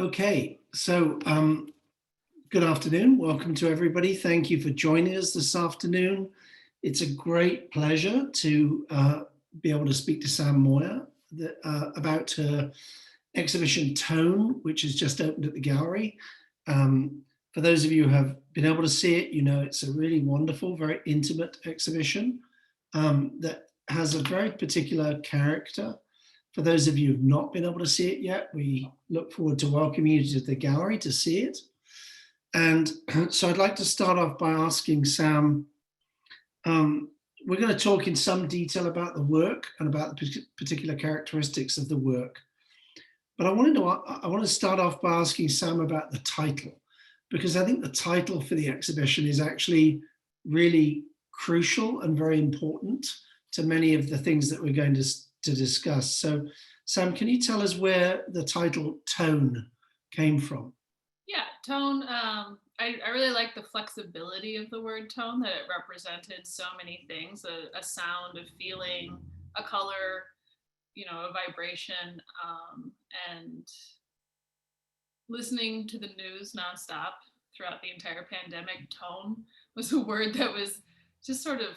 Okay, so good afternoon. Welcome to everybody. Thank you for joining us this afternoon. It's a great pleasure to be able to speak to Sam Moyer about her exhibition Tone, which has just opened at the gallery. For those of you who have been able to see it, you know it's a really wonderful, very intimate exhibition that has a very particular character. For those of you who've not been able to see it yet, we look forward to welcoming you to the gallery to see it. And so I'd like to start off by asking Sam, we're going to talk in some detail about the work and about the particular characteristics of the work. But I want to start off by asking Sam about the title, because I think the title for the exhibition is actually really crucial and very important to many of the things that we're going to discuss. So Sam, can you tell us where the title Tone came from? Yeah, tone, I really like the flexibility of the word tone, that it represented so many things, a sound, a feeling, a color, a vibration, and listening to the news nonstop throughout the entire pandemic. Tone was a word that was just sort of,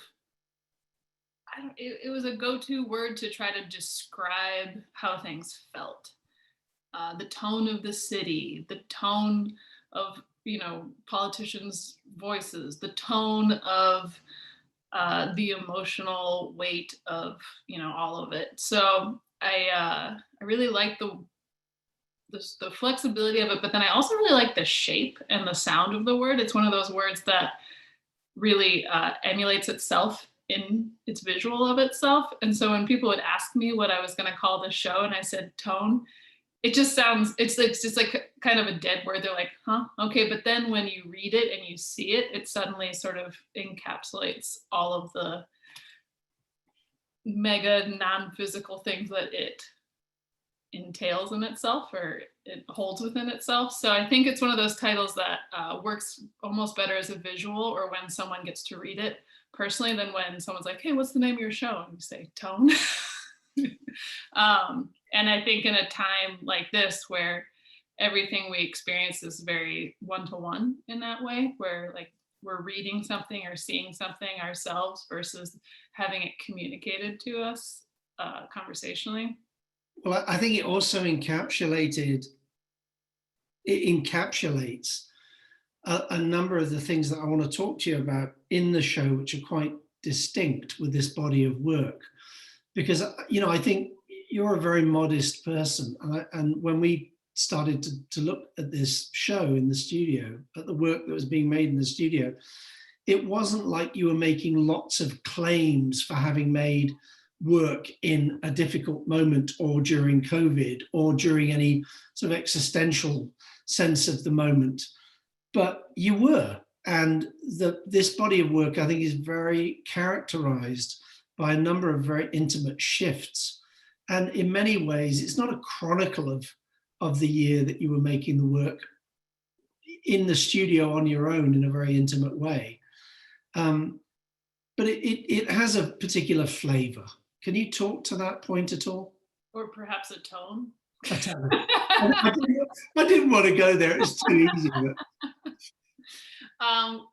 it was a go-to word to try to describe how things felt. The tone of the city, the tone of, politicians' voices, the tone of the emotional weight of, all of it. So I really like the flexibility of it, but then I also really like the shape and the sound of the word. It's one of those words that really emulates itself in its visual of itself. And so when people would ask me what I was going to call the show and I said tone, it just sounds, it's just like kind of a dead word. They're like, huh, okay. But then when you read it and you see it, it suddenly sort of encapsulates all of the mega non-physical things that it entails in itself, or it holds within itself. So I think it's one of those titles that works almost better as a visual, or when someone gets to read it personally, than when someone's like, hey, what's the name of your show? And you say Tone. And I think in a time like this, where everything we experience is very one-to-one in that way, where like we're reading something or seeing something ourselves versus having it communicated to us conversationally. Well, I think it also encapsulates a number of the things that I want to talk to you about in the show, which are quite distinct with this body of work. Because, I think you're a very modest person. And when we started to look at this show in the studio, at the work that was being made in the studio, it wasn't like you were making lots of claims for having made work in a difficult moment, or during COVID, or during any sort of existential sense of the moment. But you were. And this body of work, I think, is very characterized by a number of very intimate shifts. And in many ways, it's not a chronicle of the year that you were making the work in the studio on your own in a very intimate way. But it has a particular flavor. Can you talk to that point at all? Or perhaps a tone? I didn't want to go there. It's too easy.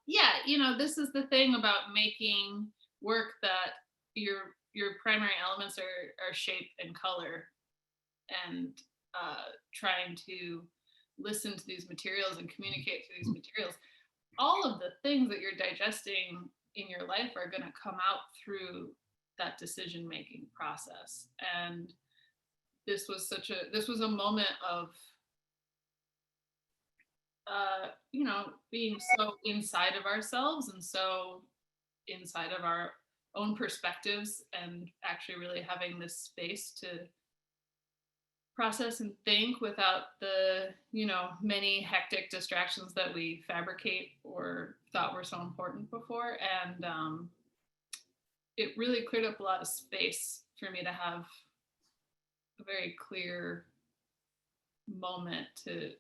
Yeah, this is the thing about making work, that your primary elements are shape and color, and trying to listen to these materials and communicate through these materials. All of the things that you're digesting in your life are going to come out through that decision-making process. And this was a moment of being so inside of ourselves and so inside of our own perspectives, and actually really having this space to process and think without the many hectic distractions that we fabricate or thought were so important before. And it really cleared up a lot of space for me to have a very clear moment to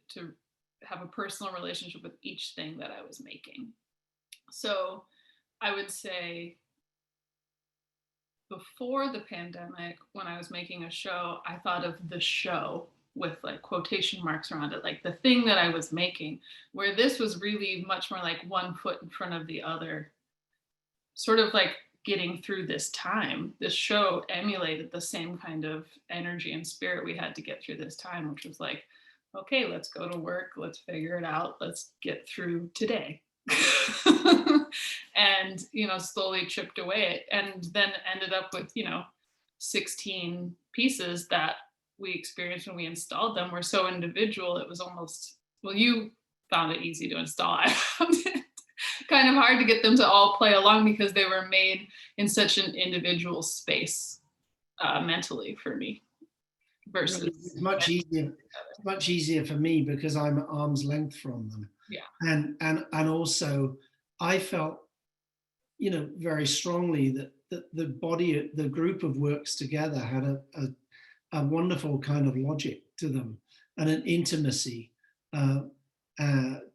have a personal relationship with each thing that I was making. So I would say before the pandemic, when I was making a show, I thought of the show with like quotation marks around it, like the thing that I was making, where this was really much more like one foot in front of the other, sort of like getting through this time. This show emulated the same kind of energy and spirit we had to get through this time, which was like, okay, let's go to work, let's figure it out, let's get through today. And slowly chipped away and then ended up with 16 pieces that we experienced when we installed them were so individual. It was almost, well, you found it easy to install. I found it kind of hard to get them to all play along because they were made in such an individual space, mentally for me versus it's much easier for me because I'm at arm's length from them. Yeah. And also I felt very strongly that the body, the group of works together had a wonderful kind of logic to them and an intimacy to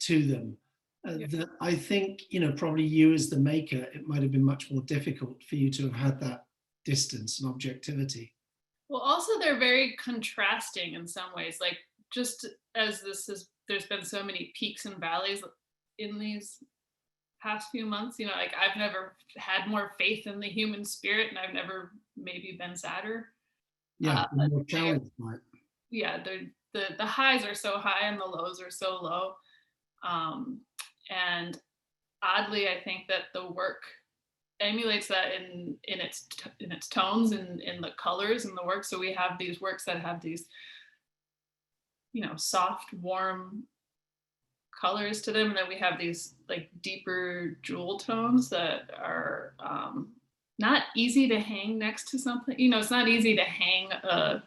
them. That I think, probably you as the maker, it might have been much more difficult for you to have had that distance and objectivity. Well, also they're very contrasting in some ways. Like just as there's been so many peaks and valleys in these past few months. Like I've never had more faith in the human spirit, and I've never maybe been sadder. Yeah, more challenged by it. Yeah, the highs are so high and the lows are so low. And oddly, I think that the work emulates that in its tones and in the colors in the work. So we have these works that have these, soft, warm colors to them, and then we have these like deeper jewel tones that are not easy to hang next to something. It's not easy to hang a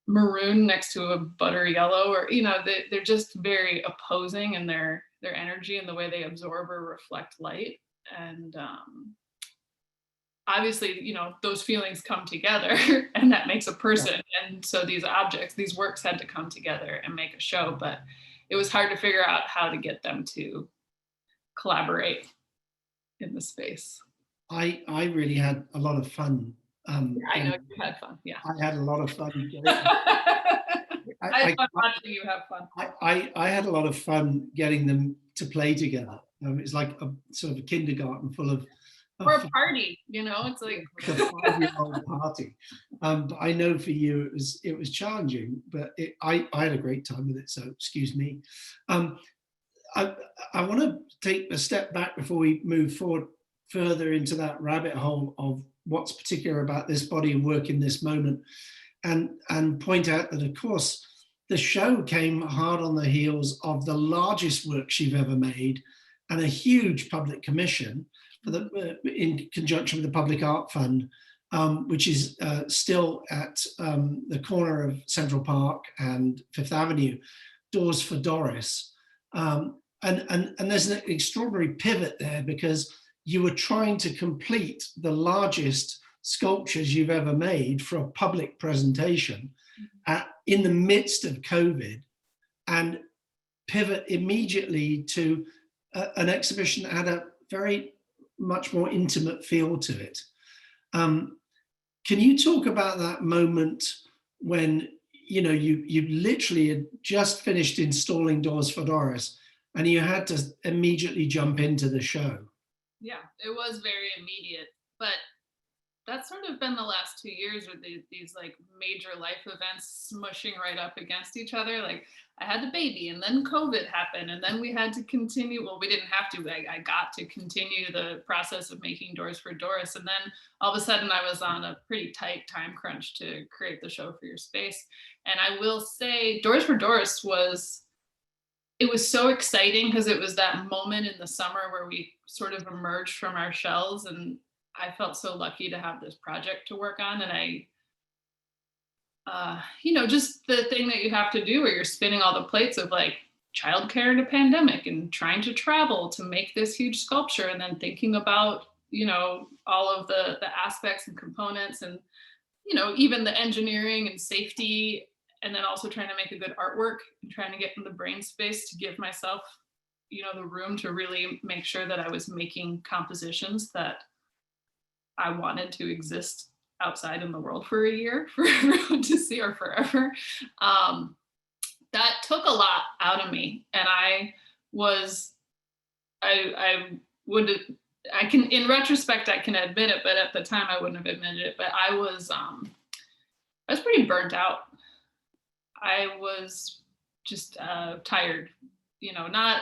maroon next to a butter yellow, or they're just very opposing in their energy and the way they absorb or reflect light. And obviously, those feelings come together and that makes a person. Yeah. And so these works had to come together and make a show, but it was hard to figure out how to get them to collaborate in the space. I really had a lot of fun. I know you had fun. Yeah, I had a lot of fun. I had fun watching you have fun. I had a lot of fun getting them to play together. It's like a sort of a kindergarten full of. Or a party, it's like a 5-year-old party. But I know for you it was challenging, but I had a great time with it. So excuse me. I want to take a step back before we move forward further into that rabbit hole of what's particular about this body of work in this moment, and point out that of course the show came hard on the heels of the largest works you've ever made and a huge public commission in conjunction with the Public Art Fund, which is still at the corner of Central Park and Fifth Avenue, Doors for Doris. And there's an extraordinary pivot there because you were trying to complete the largest sculptures you've ever made for a public presentation in the midst of COVID, and pivot immediately to an exhibition that had a very much more intimate feel to it. Can you talk about that moment when you literally had just finished installing Doors for Doris and you had to immediately jump into the show? Yeah, it was very immediate, but that's sort of been the last 2 years with these like major life events smushing right up against each other. Like I had the baby, and then COVID happened, and then we had to continue. Well, we didn't have to. I got to continue the process of making Doors for Doris, and then all of a sudden I was on a pretty tight time crunch to create the show for your space. And I will say, Doors for Doris was so exciting because it was that moment in the summer where we sort of emerged from our shells, and I felt so lucky to have this project to work on. And I, just the thing that you have to do where you're spinning all the plates of like childcare in a pandemic and trying to travel to make this huge sculpture, and then thinking about, all of the aspects and components and, even the engineering and safety, and then also trying to make a good artwork and trying to get in the brain space to give myself, the room to really make sure that I was making compositions that I wanted to exist outside in the world for a year for everyone to see, or forever. That took a lot out of me. And I would, I can, in retrospect, I can admit it, but at the time I wouldn't have admitted it, but I was pretty burnt out. I was just tired, not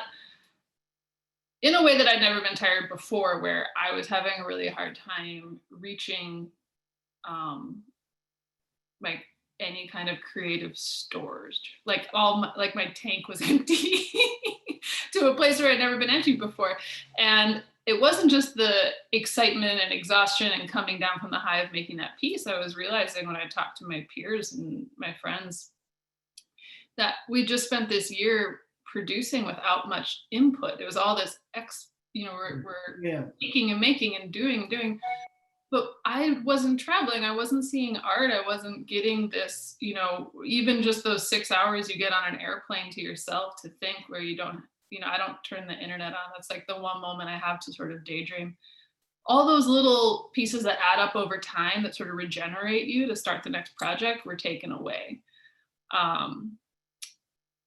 in a way that I'd never been tired before, where I was having a really hard time reaching like any kind of creative stores. Like my tank was empty to a place where I'd never been empty before. And it wasn't just the excitement and exhaustion and coming down from the high of making that piece. I was realizing when I talked to my peers and my friends that we just spent this year producing without much input. It was all this we're making and doing. But I wasn't traveling. I wasn't seeing art. I wasn't getting this, even just those 6 hours you get on an airplane to yourself to think, where you don't, I don't turn the internet on. That's like the one moment I have to sort of daydream. All those little pieces that add up over time that sort of regenerate you to start the next project were taken away.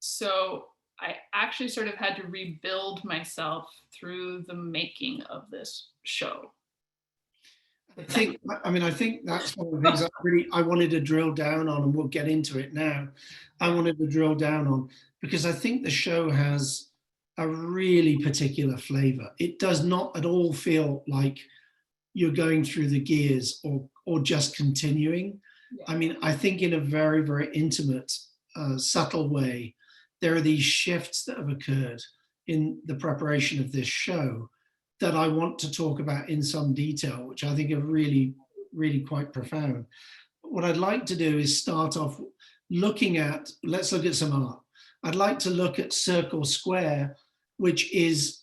So I actually sort of had to rebuild myself through the making of this show. I think that's one of the things I wanted to drill down on, and we'll get into it now. I wanted to drill down on, because I think the show has a really particular flavor. It does not at all feel like you're going through the gears or just continuing. Yeah. I think in a very, very intimate, subtle way, there are these shifts that have occurred in the preparation of this show that I want to talk about in some detail, which I think are really, really quite profound. What I'd like to do is start off let's look at some art. I'd like to look at Circle Square, which is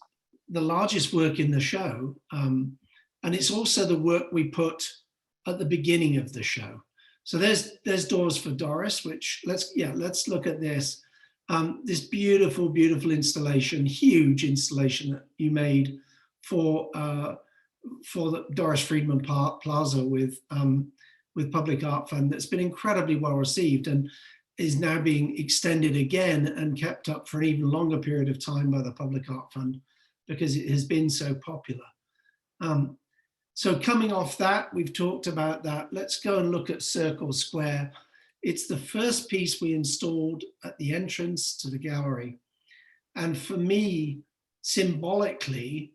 the largest work in the show. And it's also the work we put at the beginning of the show. So there's Doors for Doris, which let's look at this. This beautiful, beautiful installation, huge installation that you made for the Doris Freedman Plaza with Public Art Fund, that's been incredibly well received and is now being extended again and kept up for an even longer period of time by the Public Art Fund, because it has been so popular. So coming off that, we've talked about that. Let's go and look at Circle Square. It's the first piece we installed at the entrance to the gallery. And for me, symbolically,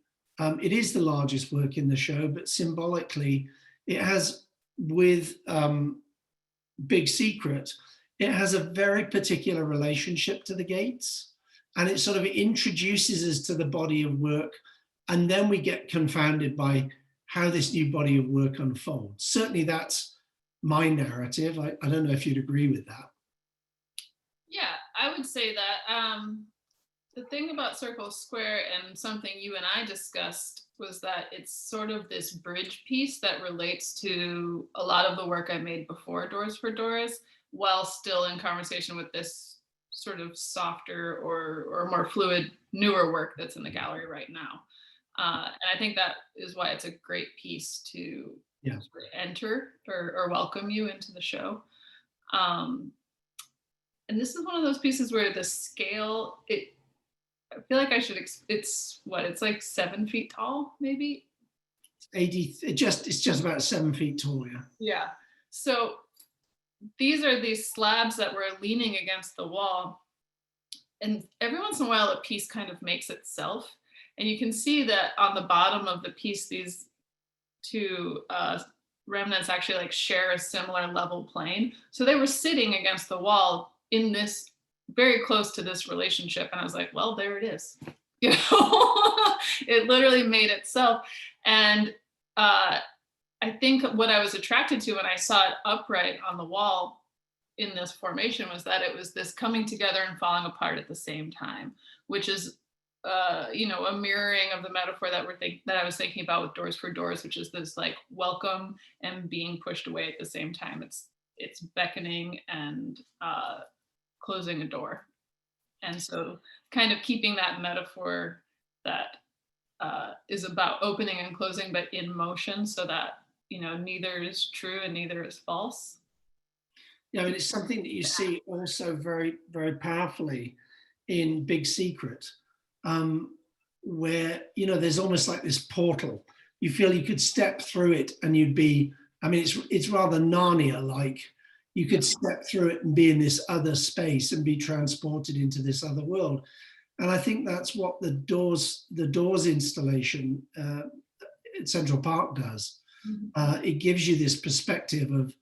it is the largest work in the show, but symbolically, it has, with Big Secret, it has a very particular relationship to the gates, and it sort of introduces us to the body of work, and then we get confounded by how this new body of work unfolds. Certainly that's my narrative. I don't know if you'd agree with that. Yeah, I would say that. The thing about Circle Square, and something you and I discussed, was that it's sort of this bridge piece that relates to a lot of the work I made before Doors for Doris, while still in conversation with this sort of softer or more fluid, newer work that's in the gallery right now. And I think that is why it's a great piece to enter or welcome you into the show. And this is one of those pieces where the scale, I feel like it's like 7 feet tall, maybe? 80, it's just about 7 feet tall, yeah. Yeah. So these are these slabs that were leaning against the wall. And every once in a while, a piece kind of makes itself. And you can see that on the bottom of the piece, these two remnants actually like share a similar level plane. So they were sitting against the wall in this, very close to this relationship. And I was like, well, there it is. It literally made itself. And I think what I was attracted to when I saw it upright on the wall in this formation was that it was this coming together and falling apart at the same time, which is a mirroring of the metaphor that I was thinking about with Doors for Doors, which is this like welcome and being pushed away at the same time. It's beckoning and closing a door. And so kind of keeping that metaphor that is about opening and closing, but in motion, so that neither is true and neither is false. Yeah, I mean, it's something that you see also very, very powerfully in Big Secret, where, there's almost like this portal. You feel you could step through it and you'd be, I mean, it's rather Narnia-like. You could step through it and be in this other space and be transported into this other world. And I think that's what the Doors installation at Central Park does. It gives you this perspective of,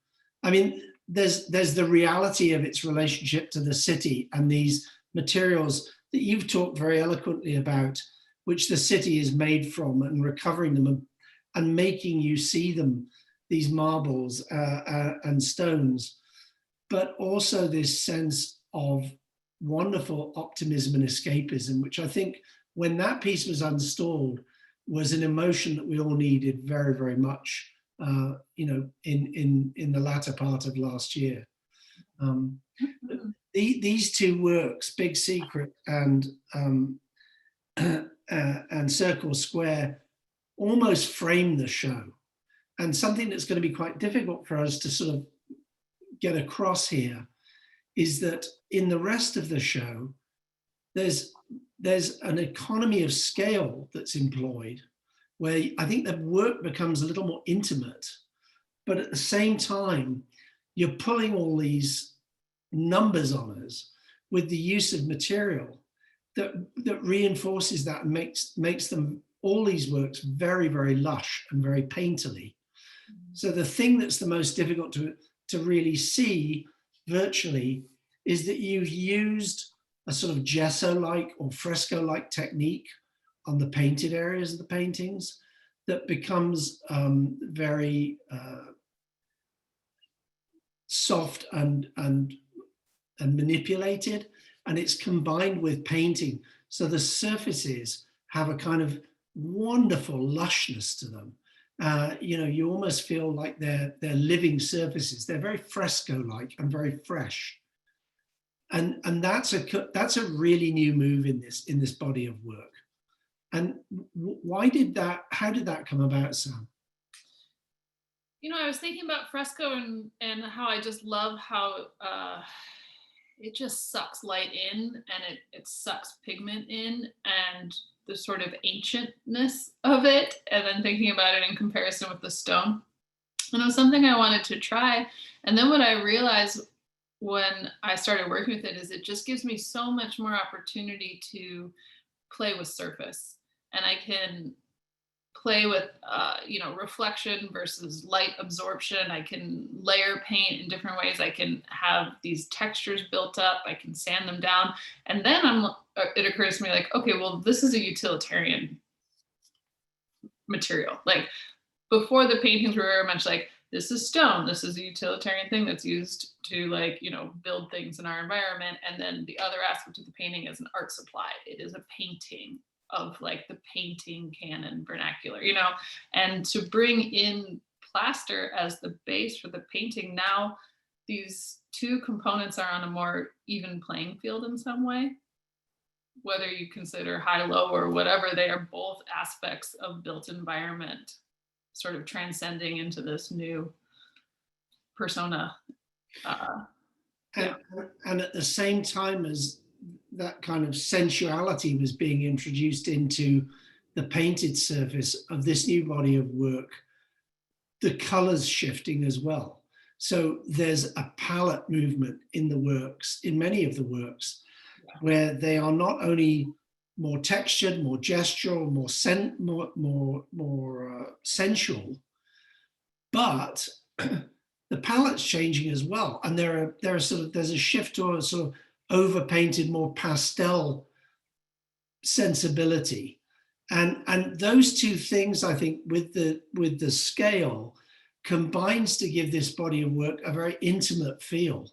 I mean, there's the reality of its relationship to the city and these materials that you've talked very eloquently about, which the city is made from, and recovering them and making you see them, these marbles and stones, but also this sense of wonderful optimism and escapism, which I think when that piece was installed was an emotion that we all needed very, very much, in the latter part of last year. These two works, Big Secret and Circle Square, almost frame the show. And something that's going to be quite difficult for us to sort of get across here is that in the rest of the show, there's an economy of scale that's employed, where I think the work becomes a little more intimate, but at the same time, you're pulling all these numbers on us with the use of material that reinforces that and makes them, all these works, very, very lush and very painterly. So the thing that's the most difficult to really see virtually is that you've used a sort of gesso-like or fresco-like technique on the painted areas of the paintings that becomes very soft and manipulated, and it's combined with painting. So the surfaces have a kind of wonderful lushness to them. You almost feel like they're living surfaces. They're very fresco-like and very fresh. And that's a really new move in this body of work. And how did that come about, Sam? I was thinking about fresco and how I just love how it just sucks light in, and it sucks pigment in, and the sort of ancientness of it, and then thinking about it in comparison with the stone. And it was something I wanted to try. And then what I realized when I started working with it is it just gives me so much more opportunity to play with surface. And I can play with, reflection versus light absorption. I can layer paint in different ways. I can have these textures built up. I can sand them down. And then it occurs to me like, okay, well, this is a utilitarian material. Like before the paintings were very much like, this is stone. This is a utilitarian thing that's used to build things in our environment. And then the other aspect of the painting is an art supply. It is a painting of like the painting canon vernacular, and to bring in plaster as the base for the painting. Now these two components are on a more even playing field in some way, whether you consider high-low or whatever. They are both aspects of built environment sort of transcending into this new persona. And at the same time as that kind of sensuality was being introduced into the painted surface of this new body of work, the colors shifting as well. So there's a palette movement in the works, in many of the works, where they are not only more textured, more gestural, more sensual, but the palette's changing as well. And there's a shift to a sort of over-painted, more pastel sensibility. And those two things, I think, with the scale, combines to give this body of work a very intimate feel.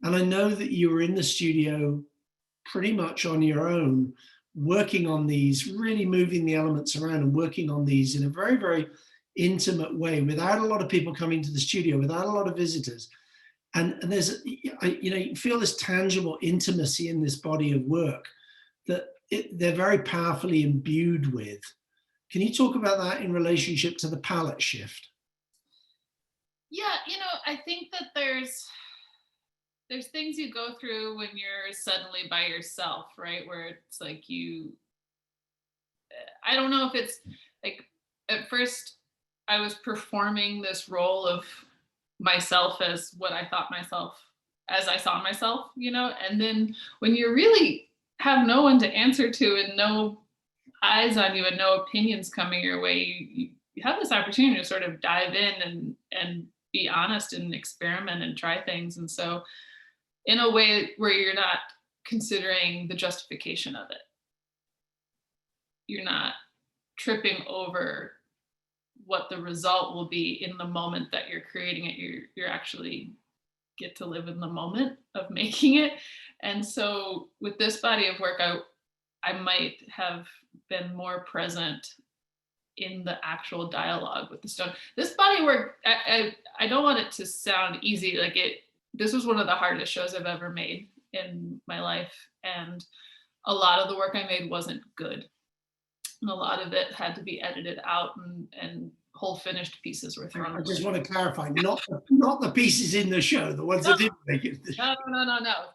And I know that you were in the studio pretty much on your own, working on these, really moving the elements around and working on these in a very, very intimate way, without a lot of people coming to the studio, without a lot of visitors. And there's, you feel this tangible intimacy in this body of work that they're very powerfully imbued with. Can you talk about that in relationship to the palette shift? Yeah, I think that there's things you go through when you're suddenly by yourself, right? Where it's like I don't know if it's like at first I was performing this role of myself as what I thought myself as I saw myself, and then when you really have no one to answer to and no eyes on you and no opinions coming your way, you have this opportunity to sort of dive in and be honest and experiment and try things. And so in a way where you're not considering the justification of it, you're not tripping over what the result will be in the moment that you're creating it. You're actually get to live in the moment of making it. And so with this body of work, I might have been more present in the actual dialogue with the stone. This body of work, I don't want it to sound easy. Like this was one of the hardest shows I've ever made in my life. And a lot of the work I made wasn't good. And a lot of it had to be edited out and whole finished pieces were thrown I away. just want to clarify, not the pieces in the show, the ones that didn't make it. No.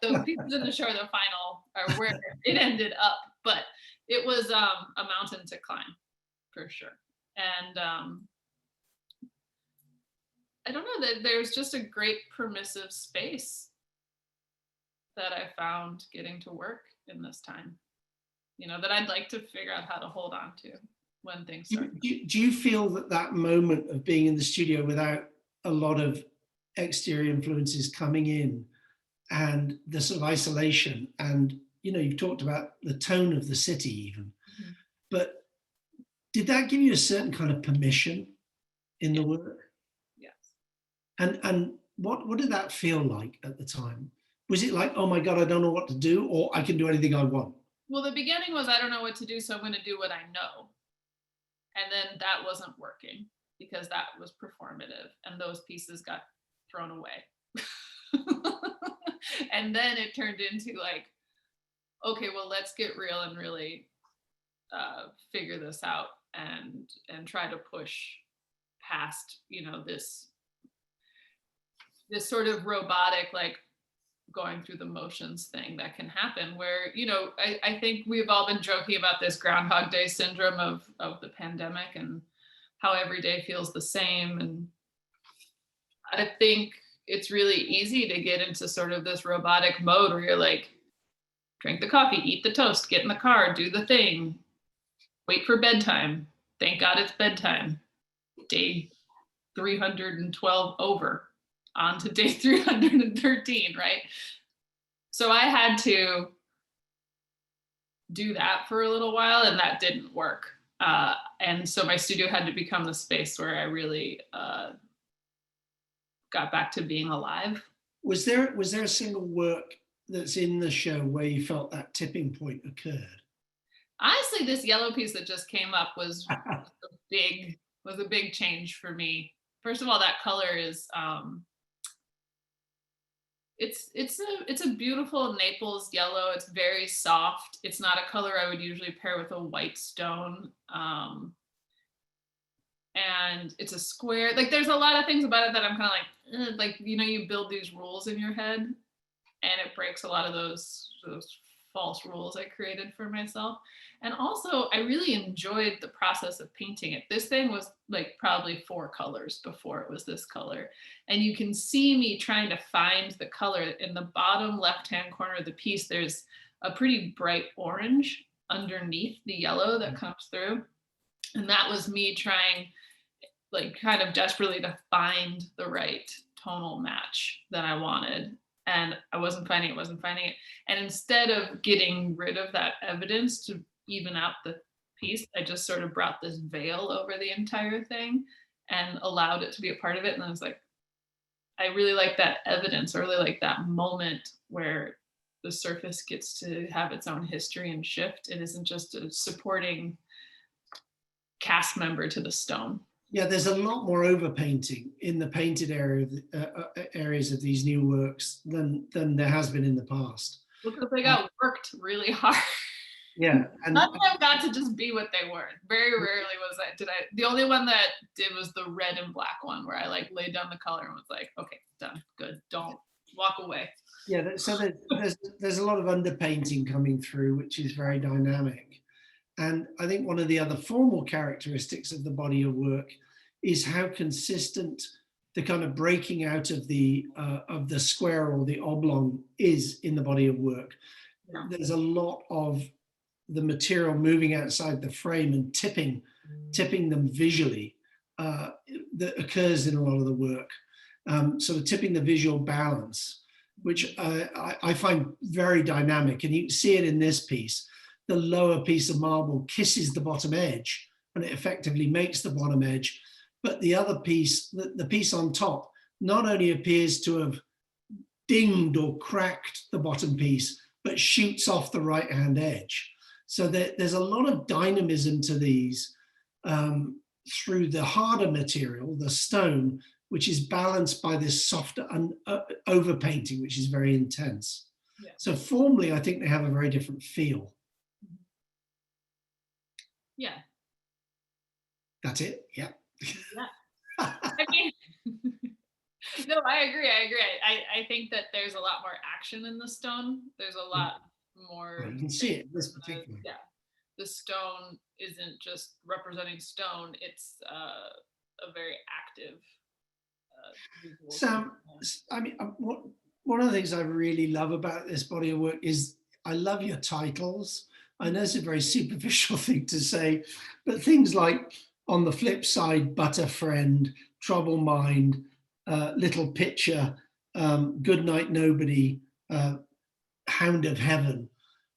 The pieces in the show, the final, are where it ended up. But it was a mountain to climb, for sure. And I don't know, that there's just a great permissive space that I found getting to work in this time, that I'd like to figure out how to hold on to when things start. Do you feel that moment of being in the studio without a lot of exterior influences coming in and the sort of isolation, and you've talked about the tone of the city even, but did that give you a certain kind of permission in the work? Yes. And what did that feel like at the time? Was it like, oh my God, I don't know what to do, or I can do anything I want? Well, the beginning was, I don't know what to do, so I'm going to do what I know. And then that wasn't working because that was performative and those pieces got thrown away. And then it turned into like, okay, well, let's get real and really figure this out and try to push past, this sort of robotic, like going through the motions thing that can happen where, I think we've all been joking about this Groundhog Day syndrome of the pandemic and how every day feels the same. And I think it's really easy to get into sort of this robotic mode where you're like, drink the coffee, eat the toast, get in the car, do the thing, wait for bedtime. Thank God it's bedtime. Day 312 over, on to day 313, right? So I had to do that for a little while and that didn't work. And so my studio had to become the space where I really got back to being alive. Was there a single work that's in the show where you felt that tipping point occurred? Honestly, this yellow piece that just came up was a big change for me. First of all, that color is it's a beautiful Naples yellow. It's very soft. It's not a color I would usually pair with a white stone. And it's a square. Like there's a lot of things about it that I'm kind of like, you build these rules in your head and it breaks a lot of those false rules I created for myself. And also I really enjoyed the process of painting it. This thing was like probably 4 colors before it was this color. And you can see me trying to find the color. In the bottom left-hand corner of the piece, there's a pretty bright orange underneath the yellow that comes through. And that was me trying, like, kind of desperately to find the right tonal match that I wanted. And I wasn't finding it. And instead of getting rid of that evidence to even out the piece, I just sort of brought this veil over the entire thing and allowed it to be a part of it. And I was like, I really like that evidence. I really like that moment where the surface gets to have its own history and shift. It isn't just a supporting cast member to the stone. Yeah, there's a lot more overpainting in the painted areas of these new works than there has been in the past. Because they got worked really hard. Yeah, None of them got to just be what they were. Very rarely was I, the only one that did was the red and black one where I like laid down the color and was like, okay, done, good, don't walk away. yeah. So there's a lot of underpainting coming through, which is very dynamic. And I think one of the other formal characteristics of the body of work is how consistent the kind of breaking out of the square or the oblong is in the body of work. Yeah. There's a lot of the material moving outside the frame and tipping them visually that occurs in a lot of the work. Sort of tipping the visual balance, which I find very dynamic. And you can see it in this piece. The lower piece of marble kisses the bottom edge and it effectively makes the bottom edge. But the other piece, the piece on top, not only appears to have dinged or cracked the bottom piece, but shoots off the right-hand edge. So there's a lot of dynamism to these through the harder material, the stone, which is balanced by this softer overpainting, which is very intense. Yeah. So formally, I think they have a very different feel. Yeah. That's it. Yeah. Yeah. I mean, no, I agree. I think that there's a lot more action in the stone. There's a lot more. Well, you can see it in this particular. Yeah. The stone isn't just representing stone. It's a very active visual. So, I mean, one of the things I really love about this body of work is I love your titles. I know it's a very superficial thing to say, but things like on the flip side, Butter Friend, Trouble Mind, Little Picture, Good Night Nobody, Hound of Heaven.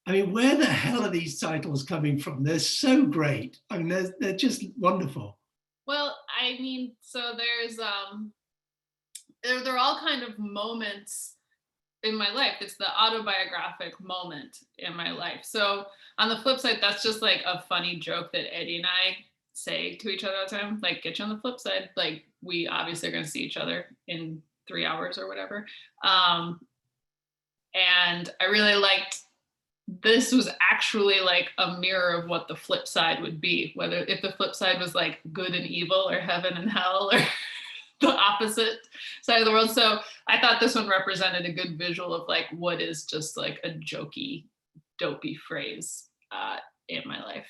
I mean, where the hell are these titles coming from? They're so great. I mean, they're just wonderful. Well, I mean, so there's they're all kind of moments in my life. It's the autobiographic moment in my life. So on the flip side, that's just like a funny joke that Eddie and I say to each other all the time, like, get you on the flip side. Like, we obviously are going to see each other in 3 hours or whatever. And I really liked, this was actually like a mirror of what the flip side would be, whether if the flip side was like good and evil or heaven and hell or the opposite side of the world. So I thought this one represented a good visual of like what is just like a jokey, dopey phrase in my life.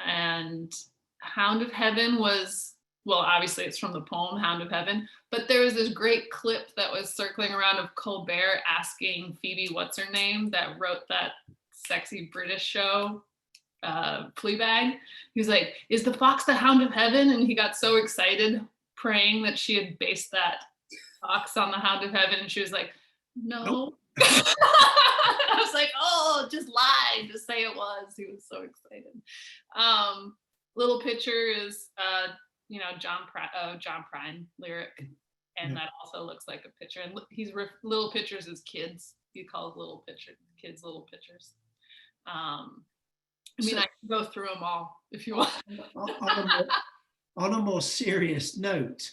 And Hound of Heaven was, well, obviously it's from the poem Hound of Heaven, but there was this great clip that was circling around of Colbert asking Phoebe, what's her name, that wrote that sexy British show, Fleabag. He was like, is the fox the Hound of Heaven? And he got so excited praying that she had based that fox on the Hound of Heaven. And she was like, no. Nope. I was like, oh, just lie, just say it was. He was so excited. Little Picture is, John Prine lyric. And that also looks like a picture. And he's Little Pictures is kids. He calls kids little pictures. I can go through them all if you want. On a more serious note,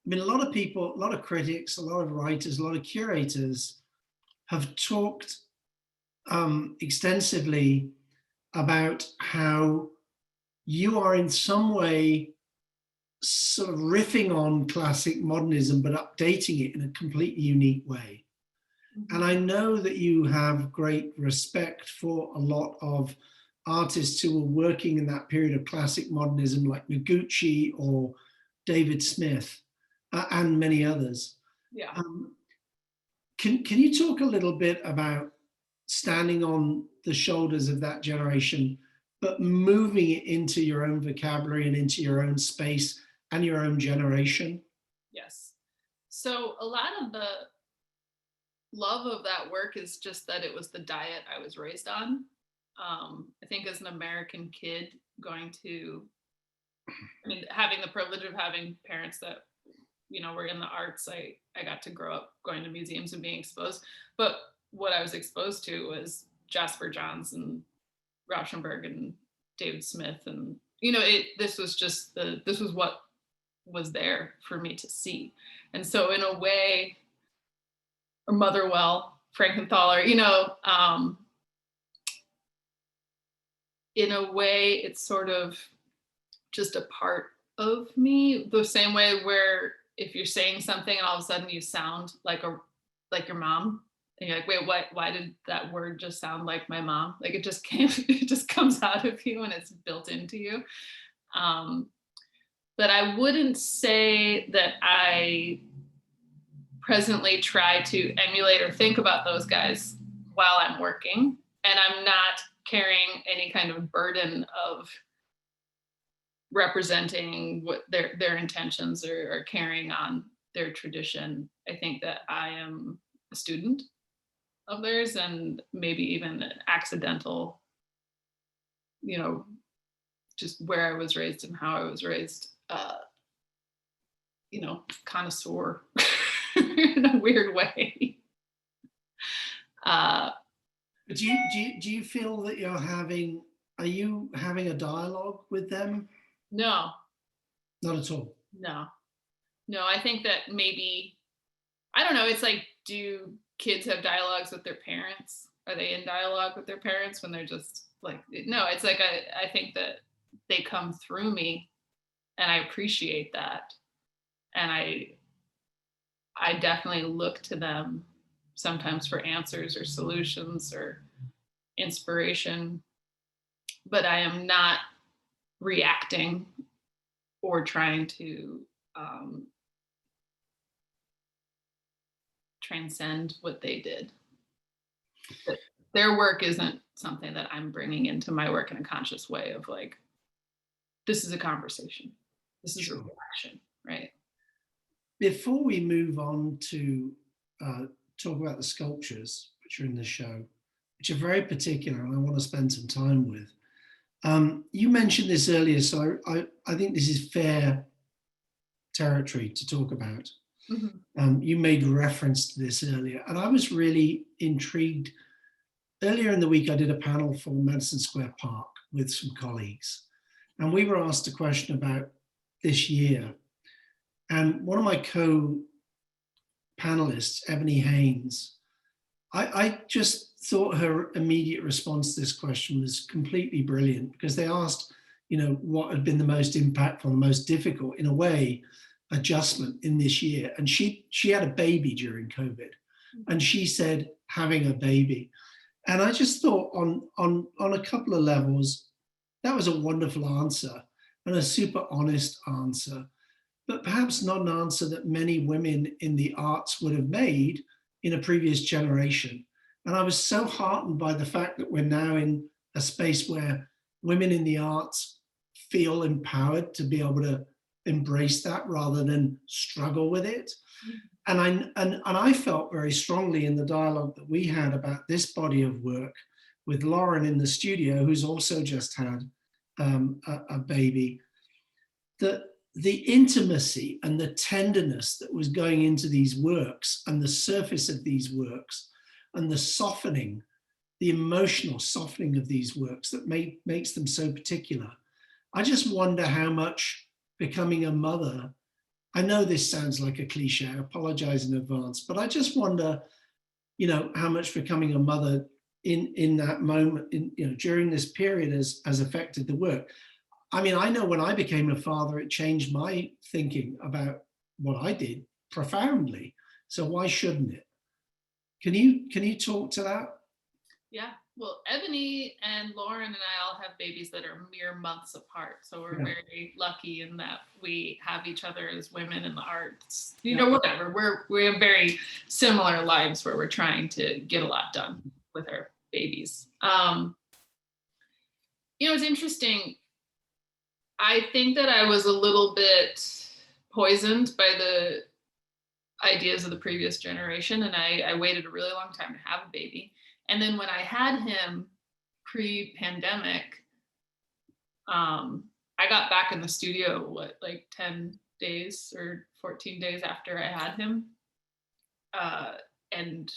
I mean, a lot of people, a lot of critics, a lot of writers, a lot of curators have talked extensively about how you are in some way sort of riffing on classic modernism, but updating it in a completely unique way. Mm-hmm. And I know that you have great respect for a lot of artists who were working in that period of classic modernism, like Noguchi or David Smith, and many others. Yeah. Can you talk a little bit about standing on the shoulders of that generation, but moving it into your own vocabulary and into your own space and your own generation? Yes. So a lot of the love of that work is just that it was the diet I was raised on. I think as an American kid having the privilege of having parents that, were in the arts, I got to grow up going to museums and being exposed. But what I was exposed to was Jasper Johns and Rauschenberg and David Smith. And, this was what was there for me to see. And so in a way, or Motherwell, Frankenthaler, in a way, it's sort of just a part of me, the same way where if you're saying something and all of a sudden you sound like your mom, and you're like, wait, what? Why did that word just sound like my mom? Like it just came, it just comes out of you and it's built into you. But I wouldn't say that I presently try to emulate or think about those guys while I'm working, and I'm not carrying any kind of burden of representing what their intentions or carrying on their tradition. I think that I am a student of theirs, and maybe even an accidental, just where I was raised and how I was raised, connoisseur in a weird way. But do you feel that are you having a dialogue with them? No. Not at all. No. I think that maybe, I don't know. It's like, do kids have dialogues with their parents? Are they in dialogue with their parents when they're just like, no, it's like, I think that they come through me and I appreciate that. And I definitely look to them sometimes for answers or solutions or inspiration, but I am not reacting or trying to transcend what they did. But their work isn't something that I'm bringing into my work in a conscious way of like, this is a conversation, this is a reaction, right? Before we move on to talk about the sculptures which are in the show, which are very particular and I want to spend some time with, you mentioned this earlier, so I think this is fair territory to talk about. Mm-hmm. You made reference to this earlier, and I was really intrigued. Earlier in the week, I did a panel for Madison Square Park with some colleagues, and we were asked a question about this year. And one of my co-panelists, Ebony Haynes, I just thought her immediate response to this question was completely brilliant, because they asked, what had been the most impactful, the most difficult, in a way, adjustment in this year. And she had a baby during COVID, and she said having a baby. And I just thought on a couple of levels, that was a wonderful answer and a super honest answer, but perhaps not an answer that many women in the arts would have made in a previous generation. And I was so heartened by the fact that we're now in a space where women in the arts feel empowered to be able to embrace that rather than struggle with it. And I felt very strongly in the dialogue that we had about this body of work with Lauren in the studio, who's also just had a baby, that the intimacy and the tenderness that was going into these works and the surface of these works and the softening, the emotional softening of these works that makes them so particular. I just wonder how much becoming a mother, I know this sounds like a cliche, I apologize in advance, but I just wonder, how much becoming a mother in that moment, during this period has affected the work. I mean, I know when I became a father, it changed my thinking about what I did profoundly. So why shouldn't it? Can you talk to that? Yeah. Well, Ebony and Lauren and I all have babies that are mere months apart. So we're very lucky in that we have each other as women in the arts, whatever. We have very similar lives where we're trying to get a lot done with our babies. It's interesting. I think that I was a little bit poisoned by the ideas of the previous generation, and I waited a really long time to have a baby. And then when I had him pre-pandemic, I got back in the studio, 10 days or 14 days after I had him, and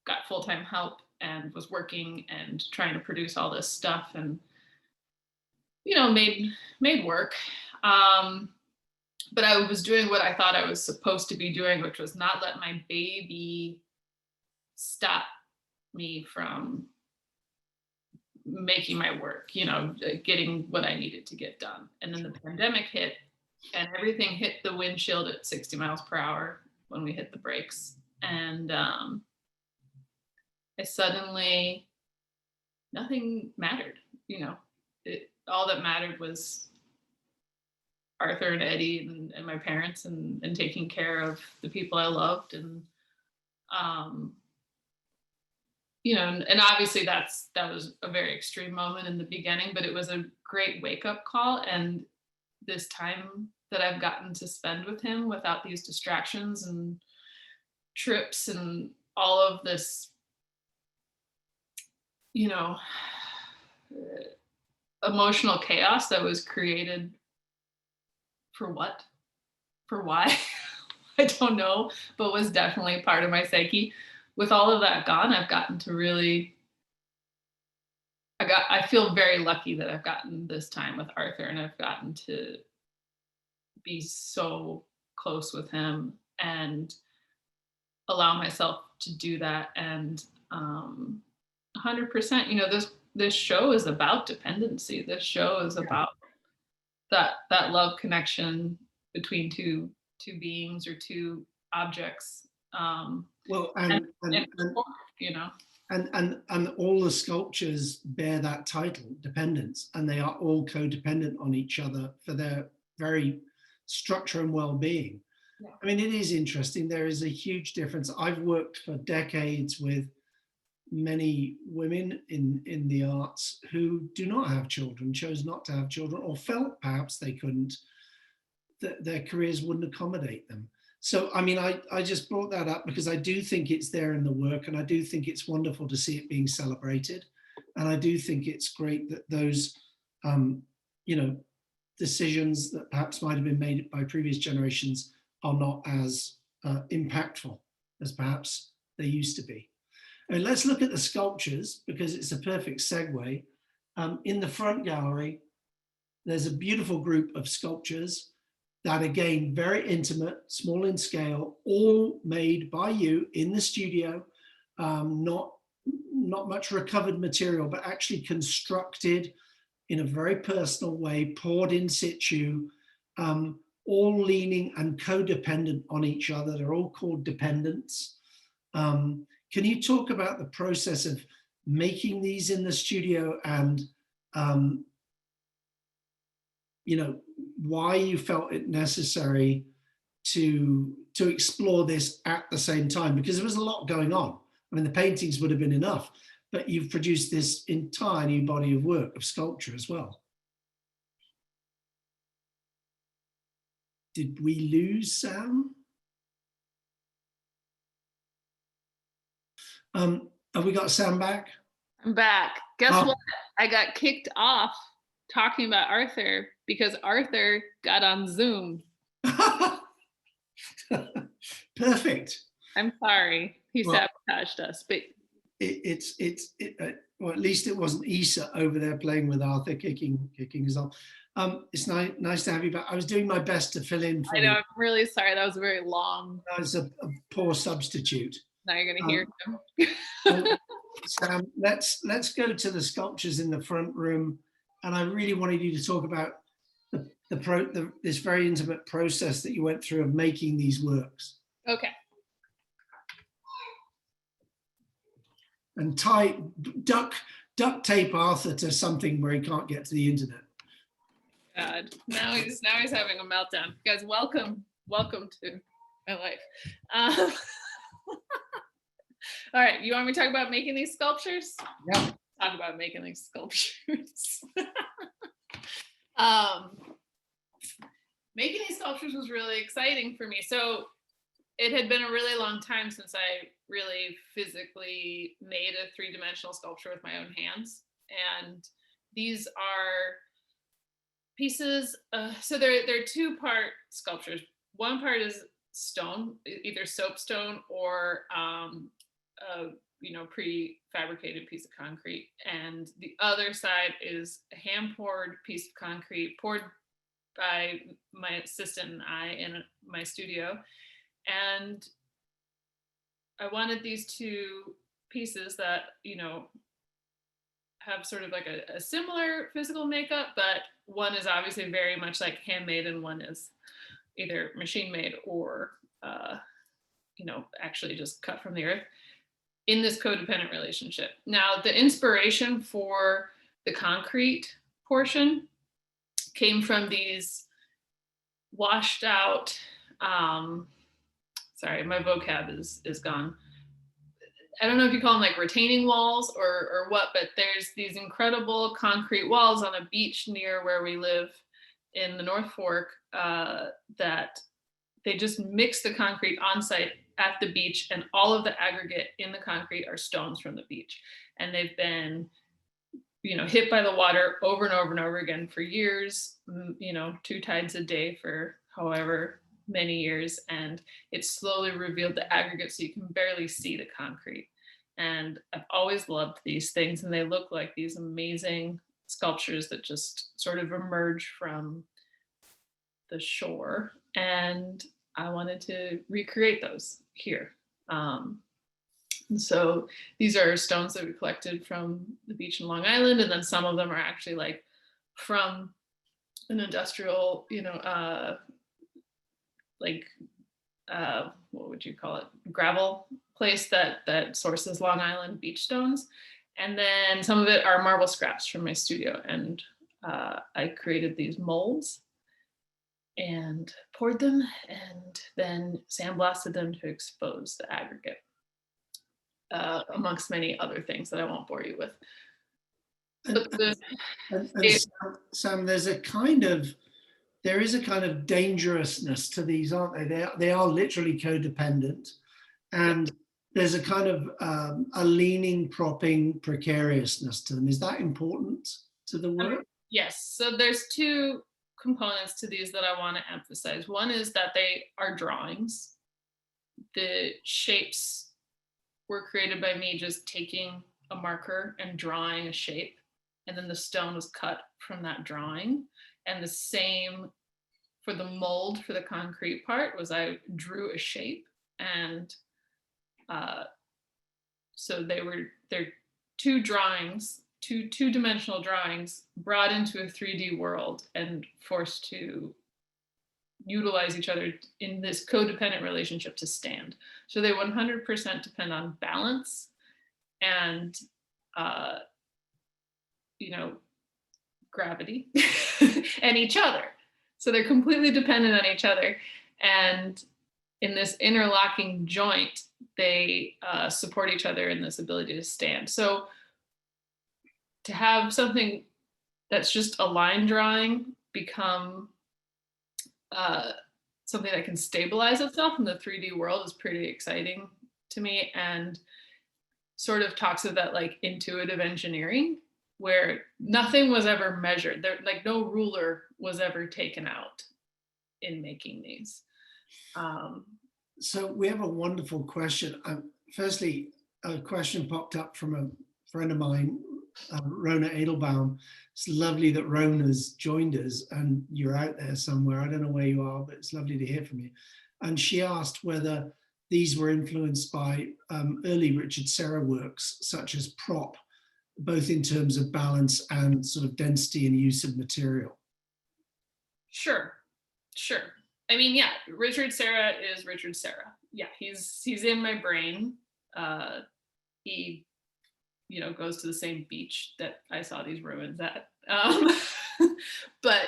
got full-time help and was working and trying to produce all this stuff and, made work. But I was doing what I thought I was supposed to be doing, which was not let my baby stop me from making my work, getting what I needed to get done. And then the pandemic hit, and everything hit the windshield at 60 miles per hour when we hit the brakes. And I suddenly, nothing mattered, all that mattered was Arthur and Eddie and my parents and taking care of the people I loved. And, and obviously that was a very extreme moment in the beginning, but it was a great wake up call. And this time that I've gotten to spend with him without these distractions and trips and all of this, emotional chaos that was created for what? For why? I don't know, but was definitely part of my psyche. With all of that gone, I've gotten to really, I feel very lucky that I've gotten this time with Arthur, and I've gotten to be so close with him and allow myself to do that. And 100%, this show is about dependency. This show is about that love connection between two beings or two objects. Well, And all the sculptures bear that title, dependence, and they are all codependent on each other for their very structure and well-being. Yeah. I mean, it is interesting. There is a huge difference. I've worked for decades with many women in the arts who do not have children, chose not to have children, or felt perhaps they couldn't, that their careers wouldn't accommodate them. So, I mean, I just brought that up because I do think it's there in the work, and I do think it's wonderful to see it being celebrated. And I do think it's great that those, decisions that perhaps might have been made by previous generations are not as impactful as perhaps they used to be. And let's look at the sculptures because it's a perfect segue. In the front gallery, there's a beautiful group of sculptures that, again, very intimate, small in scale, all made by you in the studio, not much recovered material, but actually constructed in a very personal way, poured in situ, all leaning and codependent on each other. They're all called dependents. Can you talk about the process of making these in the studio and, why you felt it necessary to explore this at the same time? Because there was a lot going on. I mean, the paintings would have been enough, but you've produced this entire new body of work, of sculpture as well. Did we lose Sam? Have we got Sam back? I'm back. Guess what? I got kicked off talking about Arthur because Arthur got on Zoom. Perfect. I'm sorry. He sabotaged us, but well, at least it wasn't Issa over there playing with Arthur, kicking us off. It's nice to have you back. I was doing my best to fill in for you. I'm really sorry. That was very long. That was a poor substitute. Now you're going to hear him. Sam, let's go to the sculptures in the front room, and I really wanted you to talk about this very intimate process that you went through of making these works. Okay. And duct tape Arthur to something where he can't get to the internet. God, now he's having a meltdown. Guys, welcome to my life. All right, you want me to talk about making these sculptures? Yeah. Talk about making these sculptures. Making these sculptures was really exciting for me. So it had been a really long time since I really physically made a three-dimensional sculpture with my own hands. And these are pieces, so they're two-part sculptures. One part is stone, either soapstone or pre-fabricated piece of concrete. And the other side is a hand-poured piece of concrete poured by my assistant and I in my studio. And I wanted these two pieces that, have sort of like a similar physical makeup, but one is obviously very much like handmade and one is either machine made or actually just cut from the earth in this codependent relationship. Now, the inspiration for the concrete portion came from these washed out, sorry, my vocab is gone. I don't know if you call them like retaining walls or what, but there's these incredible concrete walls on a beach near where we live in the North Fork that they just mix the concrete on site at the beach, and all of the aggregate in the concrete are stones from the beach. And they've been, hit by the water over and over and over again for years, 2 tides a day for however many years. And it slowly revealed the aggregate so you can barely see the concrete. And I've always loved these things, and they look like these amazing sculptures that just sort of emerge from the shore. And I wanted to recreate those here. And so these are stones that we collected from the beach in Long Island, and then some of them are actually like from an industrial, what would you call it? Gravel place that sources Long Island beach stones. And then some of it are marble scraps from my studio. And I created these molds and poured them and then sandblasted them to expose the aggregate, amongst many other things that I won't bore you with. Sam, there is a kind of dangerousness to these, aren't they? They are literally codependent, and there's a kind of a leaning, propping precariousness to them. Is that important to the work? Yes. So there's 2 components to these that I want to emphasize. One is that they are drawings. The shapes were created by me just taking a marker and drawing a shape, and then the stone was cut from that drawing. And the same for the mold for the concrete part was I drew a shape, and so they're 2 drawings, two-dimensional drawings brought into a 3D world and forced to utilize each other in this codependent relationship to stand. So they 100% depend on balance and, gravity and each other. So they're completely dependent on each other. And in this interlocking joint, they support each other in this ability to stand. So to have something that's just a line drawing become something that can stabilize itself in the 3D world is pretty exciting to me, and sort of talks of that like intuitive engineering where nothing was ever measured. There, like no ruler was ever taken out in making these. So we have a wonderful question. Firstly, a question popped up from a friend of mine, Rona Edelbaum. It's lovely that Rona's joined us and you're out there somewhere. I don't know where you are, but it's lovely to hear from you. And she asked whether these were influenced by early Richard Serra works, such as prop, both in terms of balance and sort of density and use of material. Sure. I mean, yeah, Richard Serra is Richard Serra. Yeah, he's in my brain. He, goes to the same beach that I saw these ruins at. But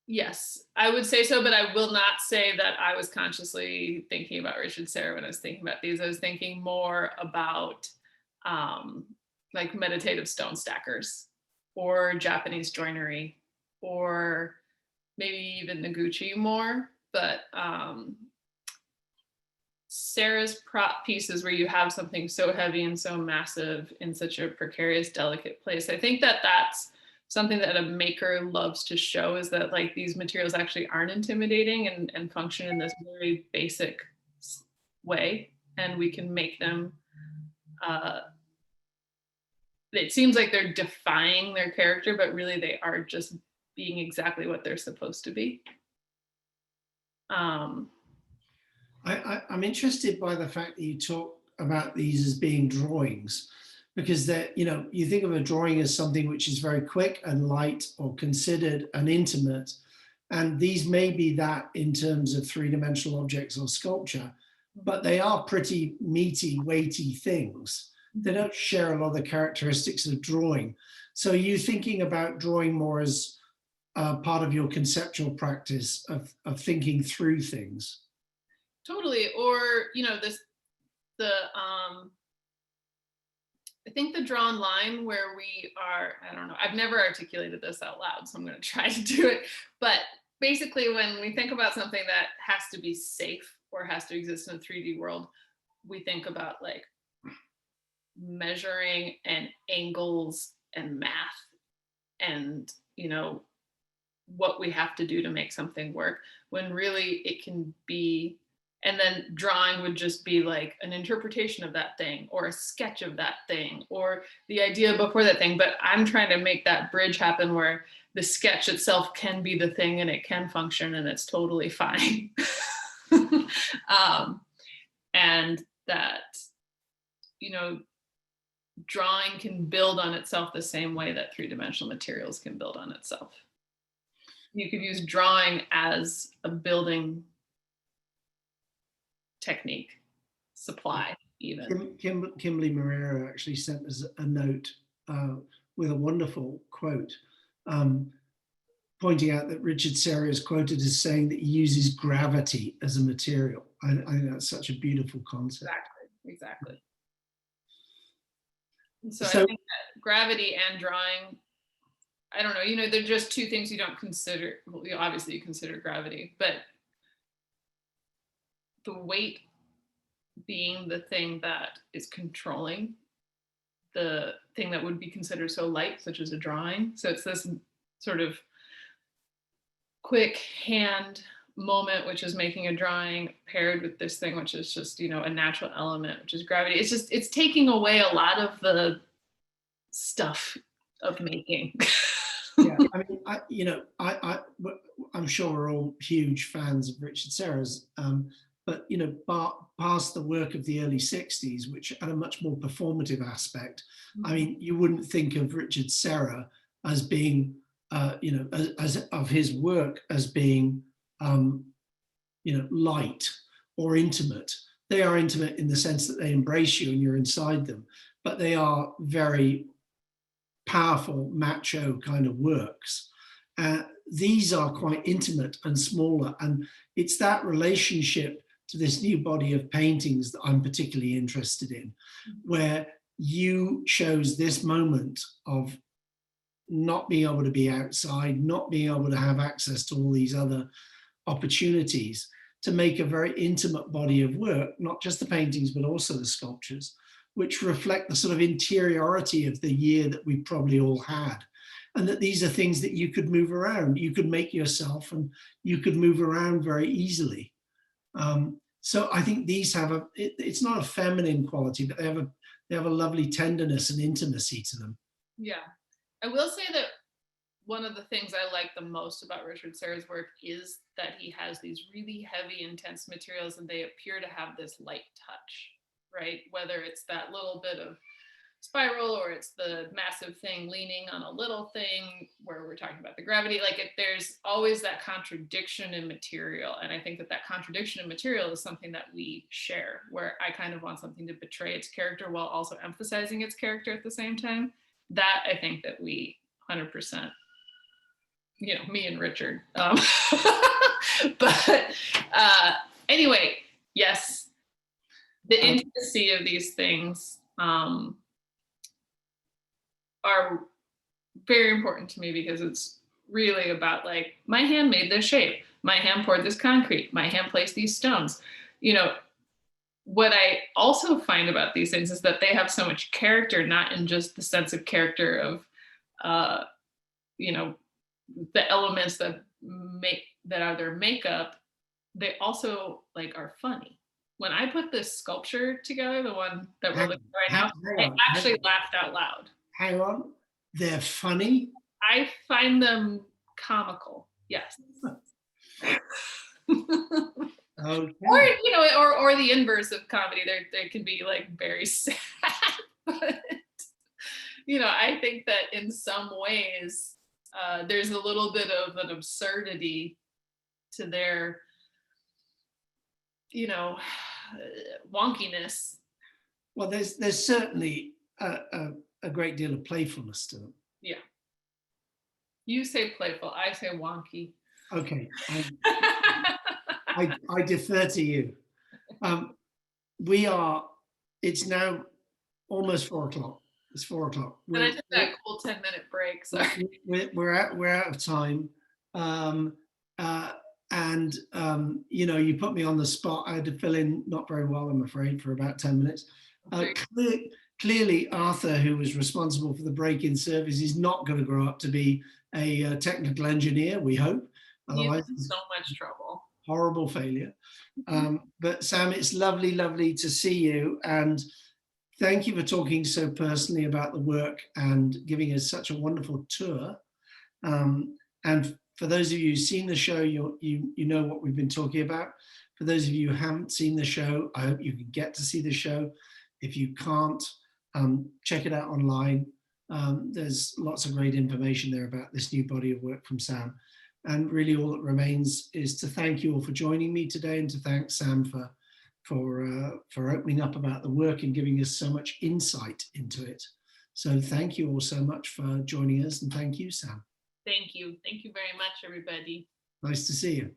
yes, I would say so, but I will not say that I was consciously thinking about Richard Serra when I was thinking about these. I was thinking more about like meditative stone stackers or Japanese joinery or maybe even Noguchi more, but Sarah's prop pieces where you have something so heavy and so massive in such a precarious, delicate place. I think that that's something that a maker loves to show, is that like these materials actually aren't intimidating and function in this very basic way. And we can make them, it seems like they're defying their character, but really they are just being exactly what they're supposed to be. I'm interested by the fact that you talk about these as being drawings, because that, you think of a drawing as something which is very quick and light or considered and intimate. And these may be that in terms of three-dimensional objects or sculpture, but they are pretty meaty, weighty things. They don't share a lot of the characteristics of drawing. So are you thinking about drawing more as part of your conceptual practice of thinking through things? Totally. Or, I think the drawn line where we are, I don't know, I've never articulated this out loud, so I'm going to try to do it. But basically, when we think about something that has to be safe or has to exist in a 3D world, we think about like measuring and angles and math and, what we have to do to make something work, when really it can be, and then drawing would just be like an interpretation of that thing or a sketch of that thing or the idea before that thing. But I'm trying to make that bridge happen where the sketch itself can be the thing and it can function and it's totally fine. And that, drawing can build on itself the same way that three-dimensional materials can build on itself. You could use drawing as a building technique, supply even. Kimberly Moyer actually sent us a note with a wonderful quote, pointing out that Richard Serra is quoted as saying that he uses gravity as a material. I think that's such a beautiful concept. Exactly. So I think that gravity and drawing, I don't know, they're just two things you don't consider. Well, obviously you consider gravity, but the weight being the thing that is controlling the thing that would be considered so light, such as a drawing. So it's this sort of quick hand moment, which is making a drawing, paired with this thing, which is just, a natural element, which is gravity. It's taking away a lot of the stuff of making. Yeah, I mean, I'm sure we're all huge fans of Richard Serra's, but past the work of the early '60s, which had a much more performative aspect. I mean, you wouldn't think of Richard Serra as being, as of his work as being, light or intimate. They are intimate in the sense that they embrace you and you're inside them, but they are very powerful, macho kind of works. These are quite intimate and smaller, and it's that relationship to this new body of paintings that I'm particularly interested in, where you chose this moment of not being able to be outside, not being able to have access to all these other opportunities, to make a very intimate body of work, not just the paintings, but also the sculptures, which reflect the sort of interiority of the year that we probably all had. And that these are things that you could move around. You could make yourself and you could move around very easily. So I think these have it's not a feminine quality, but they have a lovely tenderness and intimacy to them. Yeah. I will say that one of the things I like the most about Richard Serra's work is that he has these really heavy, intense materials and they appear to have this light touch, right? Whether it's that little bit of spiral or it's the massive thing leaning on a little thing where we're talking about the gravity, there's always that contradiction in material. And I think that contradiction in material is something that we share, where I kind of want something to betray its character while also emphasizing its character at the same time. That I think that we 100%, me and Richard. But anyway, yes, the intimacy of these things are very important to me, because it's really about my hand made this shape, my hand poured this concrete, my hand placed these stones. What I also find about these things is that they have so much character, not in just the sense of character of the elements that are their makeup. They also are funny. When I put this sculpture together, the one that we're looking at right now, I actually laughed out loud. Hang on, they're funny? I find them comical, yes. Okay. Or the inverse of comedy. They can be very sad. But I think that in some ways, there's a little bit of an absurdity to their, wonkiness. Well, there's certainly a great deal of playfulness to them. Yeah. You say playful, I say wonky. Okay, I defer to you. It's now almost 4 o'clock. It's 4 o'clock. And I took that cool 10-minute break. So We're out of time. You put me on the spot. I had to fill in not very well, I'm afraid, for about 10 minutes. Clearly, Arthur, who was responsible for the break-in service, is not going to grow up to be a technical engineer, we hope. Otherwise, he's in so much trouble. Horrible failure. But Sam, it's lovely to see you. And thank you for talking so personally about the work and giving us such a wonderful tour. And for those of you who've seen the show, you know what we've been talking about. For those of you who haven't seen the show, I hope you can get to see the show. If you can't, check it out online. There's lots of great information there about this new body of work from Sam. And really all that remains is to thank you all for joining me today, and to thank Sam for opening up about the work and giving us so much insight into it. So thank you all so much for joining us, and thank you, Sam. Thank you. Thank you very much, everybody. Nice to see you.